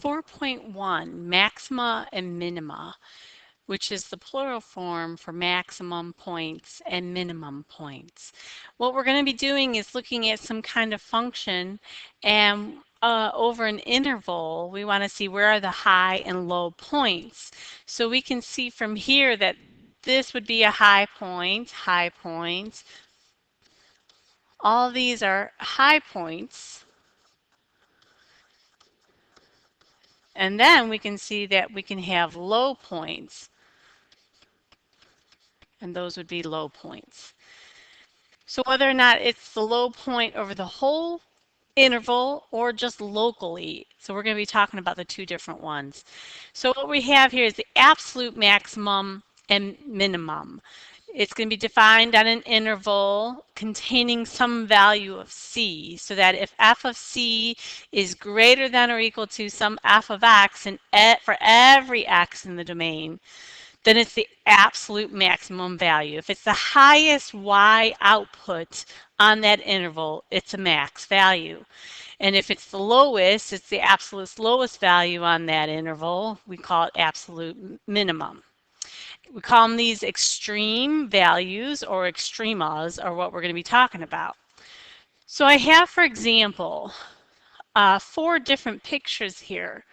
4.1, Maxima and Minima, which is the plural form for maximum points and minimum points. What we're going to be doing is looking at some kind of function, and over an interval, we want to see where are the high and low points. So we can see from here that this would be a high point, high point. All these are high points. And then we can see that we can have low points, and those would be low points. So whether or not it's the low point over the whole interval or just locally, so we're going to be talking about the two different ones. So what we have here is the absolute maximum and minimum. It's going to be defined on an interval containing some value of c, so that if f of c is greater than or equal to some f of x, and for every x in the domain, then it's the absolute maximum value. If it's the highest y output on that interval, it's a max value. And if it's the lowest, it's the absolute lowest value on that interval. We call it absolute minimum. We call them these extreme values, or extremas, are what we're going to be talking about. So I have, for example, 4 different pictures here.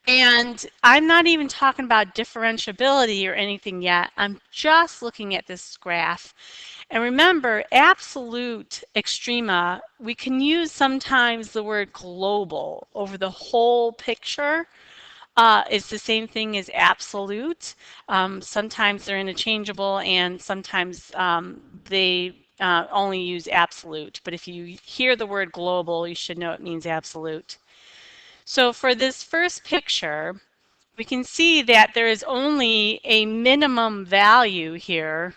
And I'm not even talking about differentiability or anything yet. I'm just looking at this graph. And remember, absolute extrema, we can use sometimes the word global over the whole picture. It's the same thing as absolute. Sometimes they're interchangeable, and sometimes they only use absolute. But if you hear the word global, you should know it means absolute. So for this first picture, we can see that there is only a minimum value here,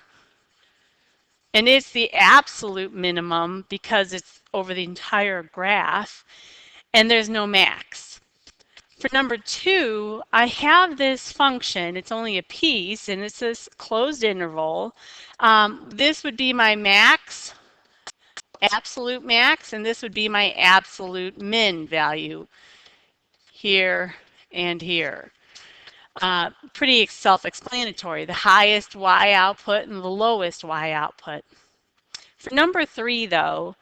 and it's the absolute minimum because it's over the entire graph, and there's no max. For number 2, I have this function. It's only a piece, and it's this closed interval. This would be my max, absolute max, and this would be my absolute min value here and here. Pretty self-explanatory. The highest y output and the lowest y output. For number 3, though,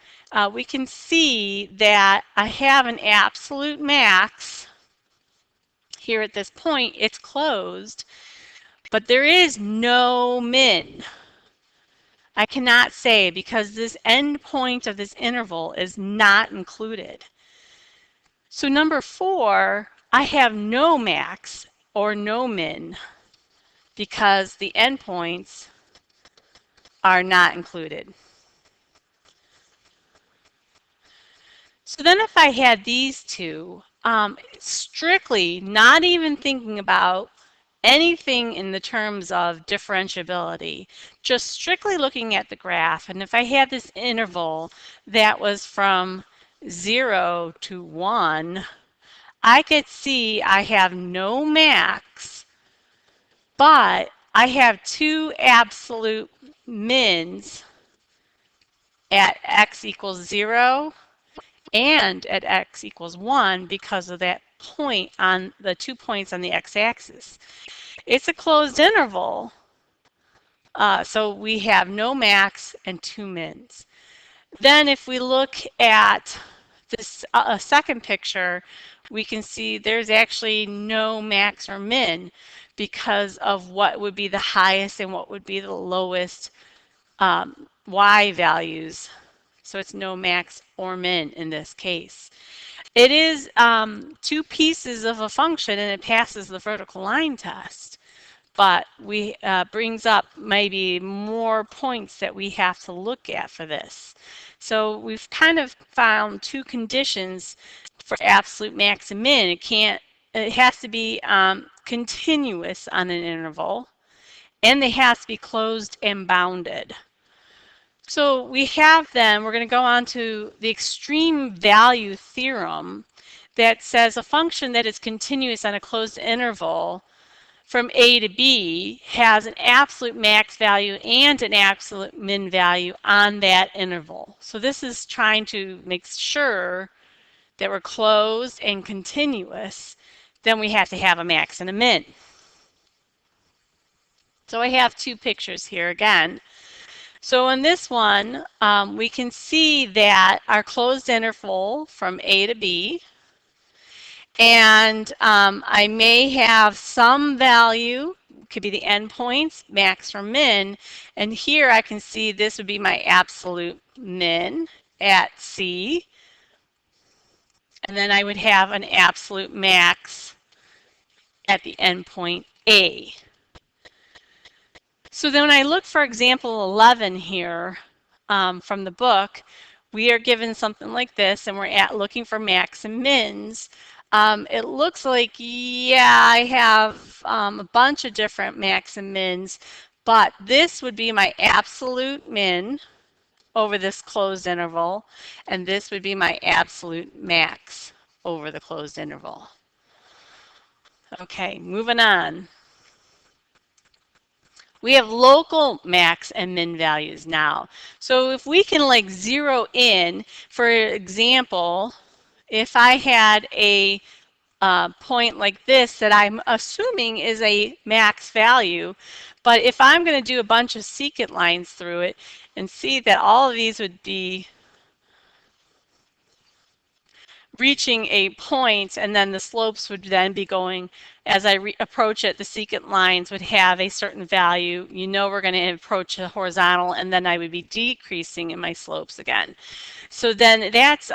we can see that I have an absolute max here at this point. It's closed, but there is no min. I cannot say because this end point of this interval is not included. So number 4, I have no max or no min because the endpoints are not included. So then if I had these two, strictly not even thinking about anything in the terms of differentiability, just strictly looking at the graph, and if I had this interval that was from 0 to 1, I could see I have no max, but I have 2 absolute mins at x equals 0 and at x equals 1 because of that point on the 2 points on the x-axis. It's a closed interval, so we have no max and 2 mins. Then if we look at this second picture, we can see there's actually no max or min because of what would be the highest and what would be the lowest y values. So it's no max or min in this case. It is 2 pieces of a function, and it passes the vertical line test. But we brings up maybe more points that we have to look at for this. So we've kind of found 2 conditions for absolute max and min. It has to be continuous on an interval, and they have to be closed and bounded. So we have then, we're going to go on to the extreme value theorem that says a function that is continuous on a closed interval from A to B has an absolute max value and an absolute min value on that interval. So this is trying to make sure that we're closed and continuous then we have to have a max and a min. So I have two pictures here again. So in this one, we can see that our closed interval from A to B, and I may have some value, could be the endpoints, max or min, and here I can see this would be my absolute min at C, and then I would have an absolute max at the endpoint A. So then when I look for example 11 here from the book, we are given something like this and we're looking for max and mins. It looks like, yeah, I have a bunch of different max and mins, but this would be my absolute min over this closed interval, and this would be my absolute max over the closed interval. Okay, moving on. We have local max and min values now. So if we can like zero in, for example, if I had a point like this that I'm assuming is a max value, but if I'm going to do a bunch of secant lines through it and see that all of these would be reaching a point, and then the slopes would then be going, as I approach it, the secant lines would have a certain value. You know we're going to approach a horizontal, and then I would be decreasing in my slopes again. So then that's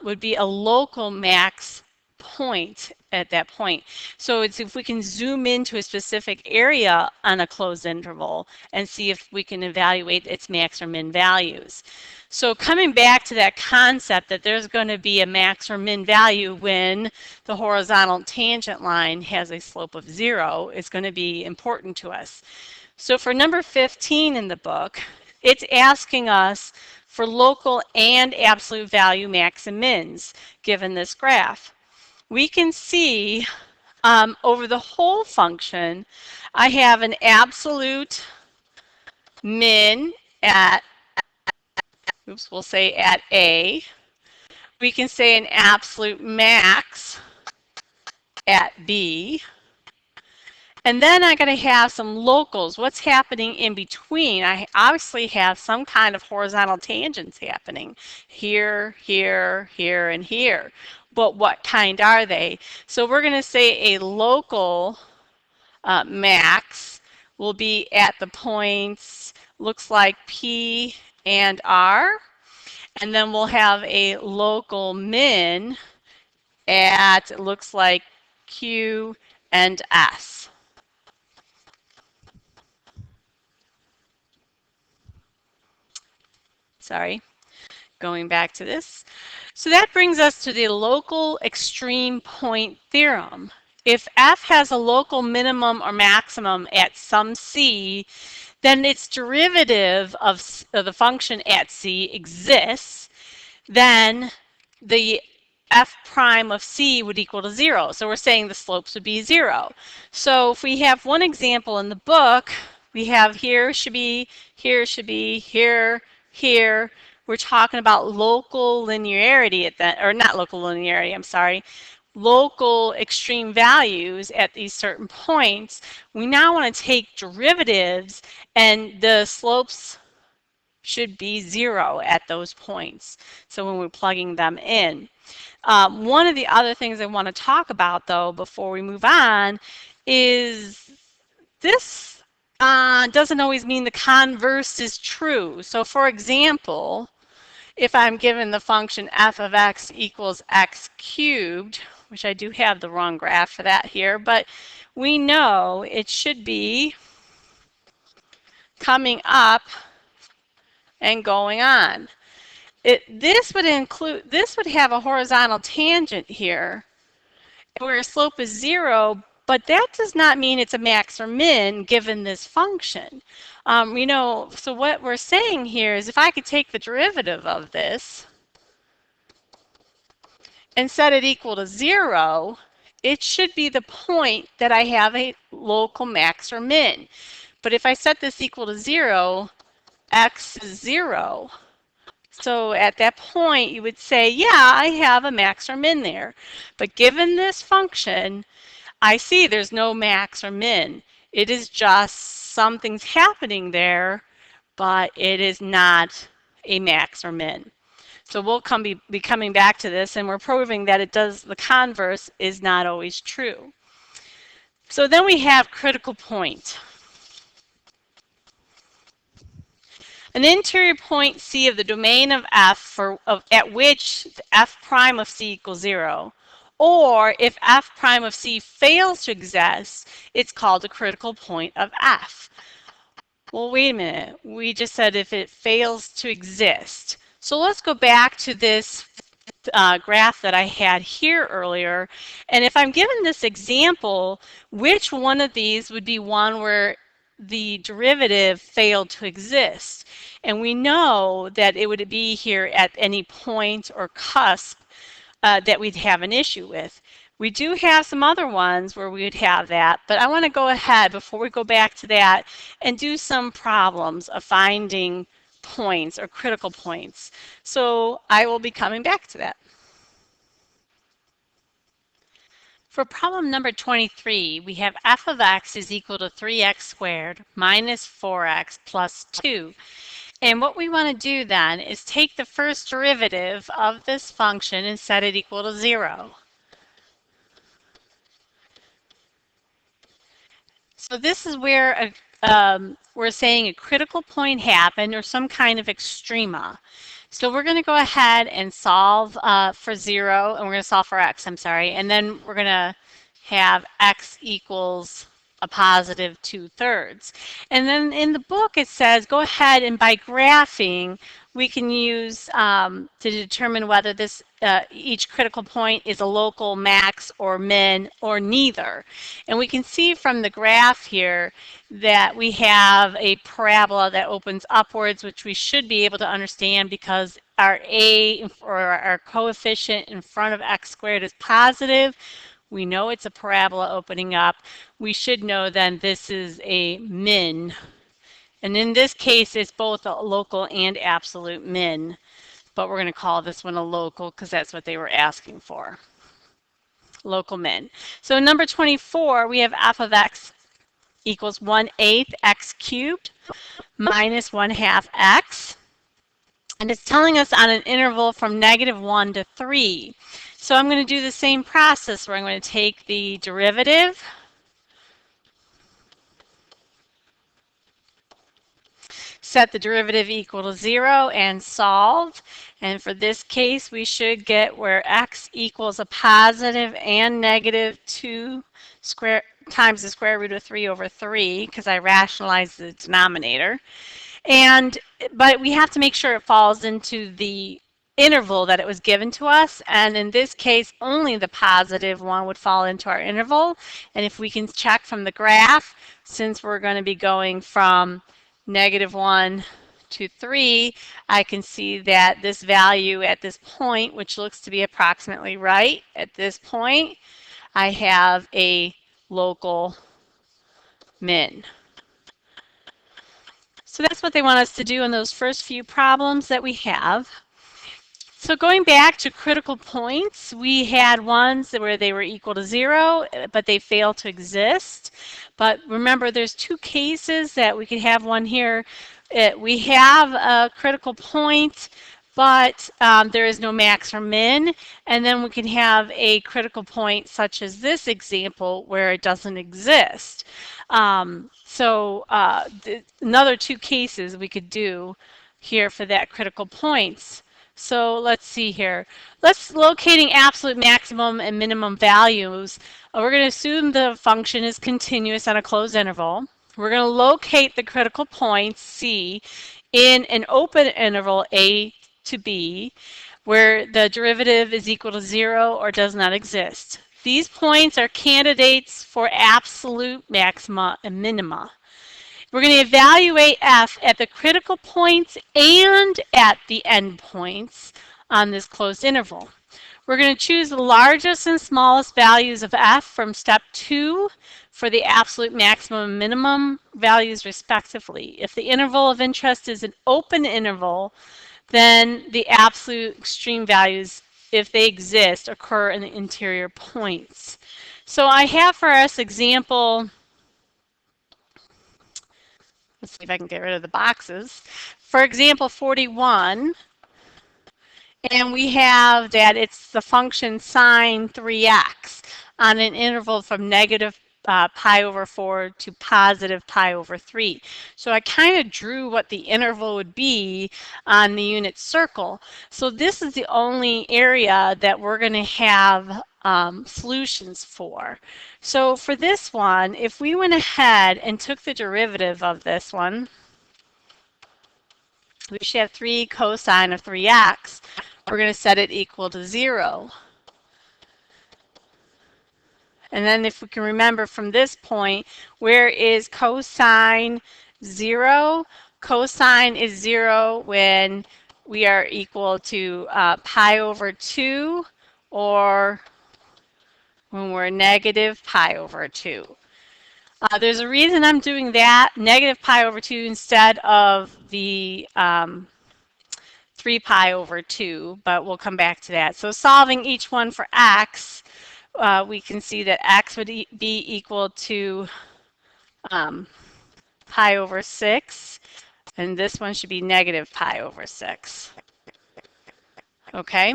would be a local max point at that point. So it's if we can zoom into a specific area on a closed interval and see if we can evaluate its max or min values. So coming back to that concept that there's going to be a max or min value when the horizontal tangent line has a slope of 0 is going to be important to us. So for number 15 in the book, it's asking us for local and absolute value max and mins given this graph. We can see over the whole function, I have an absolute min at, oops, we'll say at A. We can say an absolute max at B. And then I'm going to have some locals. What's happening in between? I obviously have some kind of horizontal tangents happening here, here, here, and here. But what kind are they? So we're going to say a local max will be at the points, looks like P and R. And then we'll have a local min at, it looks like Q and S. Sorry, going back to this. So that brings us to the local extreme point theorem. If f has a local minimum or maximum at some c, then its derivative of the function at c exists, then the f prime of c would equal to 0. So we're saying the slopes would be 0. So if we have one example in the book, we have here should be, here should be, here, here. We're talking about local linearity at that, or not local linearity, I'm sorry, local extreme values at these certain points. We now want to take derivatives, and the slopes should be 0 at those points. So when we're plugging them in. One of the other things I want to talk about, though, before we move on, is this doesn't always mean the converse is true. So for example, if I'm given the function f of x equals x cubed, which I do have the wrong graph for that here, but we know it should be coming up and going on. This would have a horizontal tangent here where slope is 0, but that does not mean it's a max or min given this function. So what we're saying here is if I could take the derivative of this and set it equal to 0, it should be the point that I have a local max or min. But if I set this equal to 0, x is 0. So at that point, you would say, yeah, I have a max or min there. But given this function, I see there's no max or min. It is just something's happening there, but it is not a max or min. So we'll be coming back to this, and we're proving that it does, the converse is not always true. So then we have critical point. An interior point C of the domain of F at which F prime of C equals 0. Or if F prime of C fails to exist, it's called a critical point of F. Well, wait a minute. We just said if it fails to exist. So let's go back to this graph that I had here earlier. And if I'm given this example, which one of these would be one where the derivative failed to exist? And we know that it would be here at any point or cusp that we'd have an issue with. We do have some other ones where we would have that, but I want to go ahead before we go back to that and do some problems of finding points or critical points. So I will be coming back to that. For problem number 23, we have f of x is equal to 3x squared minus 4x plus 2. And what we want to do then is take the first derivative of this function and set it equal to 0. So this is where we're saying a critical point happened or some kind of extrema. So we're going to go ahead and solve for 0, and we're going to solve for x, I'm sorry, and then we're going to have x equals a positive 2/3. And then in the book it says go ahead and by graphing we can use to determine whether this each critical point is a local max or min or neither. And we can see from the graph here that we have a parabola that opens upwards, which we should be able to understand because our a or our coefficient in front of x squared is positive. We know it's a parabola opening up. We should know then this is a min. And in this case, it's both a local and absolute min. But we're going to call this one a local because that's what they were asking for. Local min. So number 24, we have f of x equals 1/8 x cubed minus 1/2 x. And it's telling us on an interval from -1 to 3. So I'm going to do the same process where I'm going to take the derivative, set the derivative equal to 0, and solve. And for this case, we should get where x equals a positive and negative 2 times the square root of 3 over 3, because I rationalized the denominator. But we have to make sure it falls into the interval that it was given to us, and in this case only the positive one would fall into our interval. And if we can check from the graph, since we're going to be going from -1 to 3, I can see that this value at this point, which looks to be approximately right at this point, I have a local min. So that's what they want us to do in those first few problems that we have. So going back to critical points, we had ones where they were equal to 0, but they fail to exist. But remember, there's two cases that we could have one here. We have a critical point, but there is no max or min. And then we can have a critical point such as this example where it doesn't exist. Another two cases we could do here for that critical points. So let's see here. Let's locating absolute maximum and minimum values. We're going to assume the function is continuous on a closed interval. We're going to locate the critical points C in an open interval A to B where the derivative is equal to 0 or does not exist. These points are candidates for absolute maxima and minima. We're going to evaluate f at the critical points and at the endpoints on this closed interval. We're going to choose the largest and smallest values of f from step 2 for the absolute maximum and minimum values respectively. If the interval of interest is an open interval, then the absolute extreme values, if they exist, occur in the interior points. So I have for us example, let's see if I can get rid of the boxes. For example, 41, and we have that it's the function sine 3x on an interval from negative pi over 4 to positive pi over 3. So I kind of drew what the interval would be on the unit circle. So this is the only area that we're going to have solutions for. So for this one, if we went ahead and took the derivative of this one, we should have 3 cosine of 3x. We're going to set it equal to 0. And then if we can remember from this point, where is cosine 0? Cosine is 0 when we are equal to pi over 2 or when we're negative pi over 2. There's a reason I'm doing that, negative pi over 2 instead of the 3 pi over 2, but we'll come back to that. So solving each one for x, we can see that x would be equal to pi over 6, and this one should be negative pi over 6. Okay,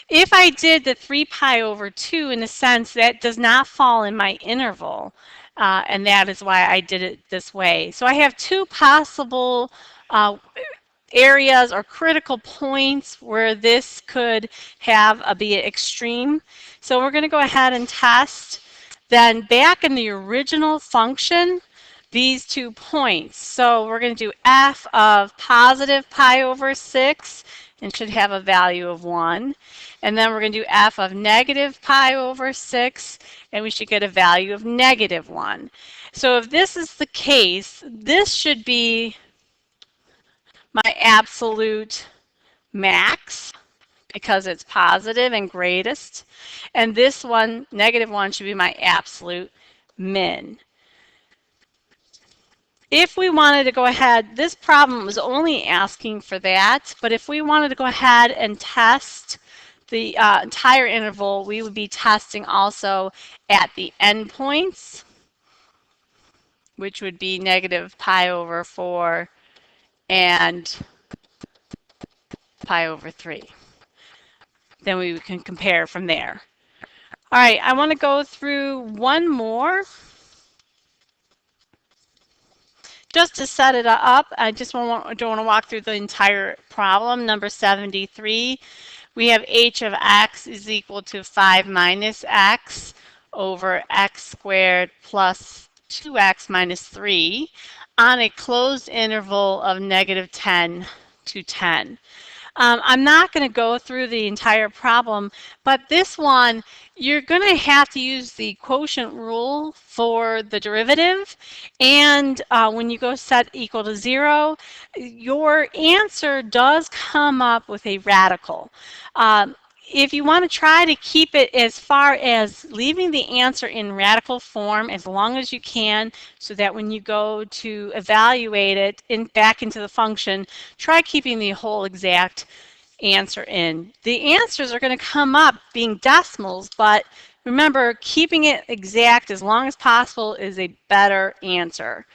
if I did the 3 pi over 2, in a sense, that does not fall in my interval, and that is why I did it this way. So I have two possible areas or critical points where this could have be extreme. So we're going to go ahead and test. Then back in the original function, these 2 points. So we're going to do f of positive pi over 6 and should have a value of 1. And then we're going to do f of negative pi over 6 and we should get a value of negative 1. So if this is the case, this should be my absolute max because it's positive and greatest. And this one, negative 1, should be my absolute min. If we wanted to go ahead, this problem was only asking for that, but if we wanted to go ahead and test the entire interval, we would be testing also at the endpoints, which would be negative pi over 4 and pi over 3. Then we can compare from there. All right, I want to go through one more. Just to set it up, I just don't want to walk through the entire problem. Number 73, we have h of x is equal to 5 minus x over x squared plus 2x minus 3 on a closed interval of negative 10 to 10. I'm not going to go through the entire problem, but this one, you're going to have to use the quotient rule for the derivative. And when you go set equal to 0, your answer does come up with a radical. If you want to try to keep it as far as leaving the answer in radical form as long as you can, so that when you go to evaluate it back into the function, try keeping the whole exact answer in. The answers are going to come up being decimals, but remember, keeping it exact as long as possible is a better answer.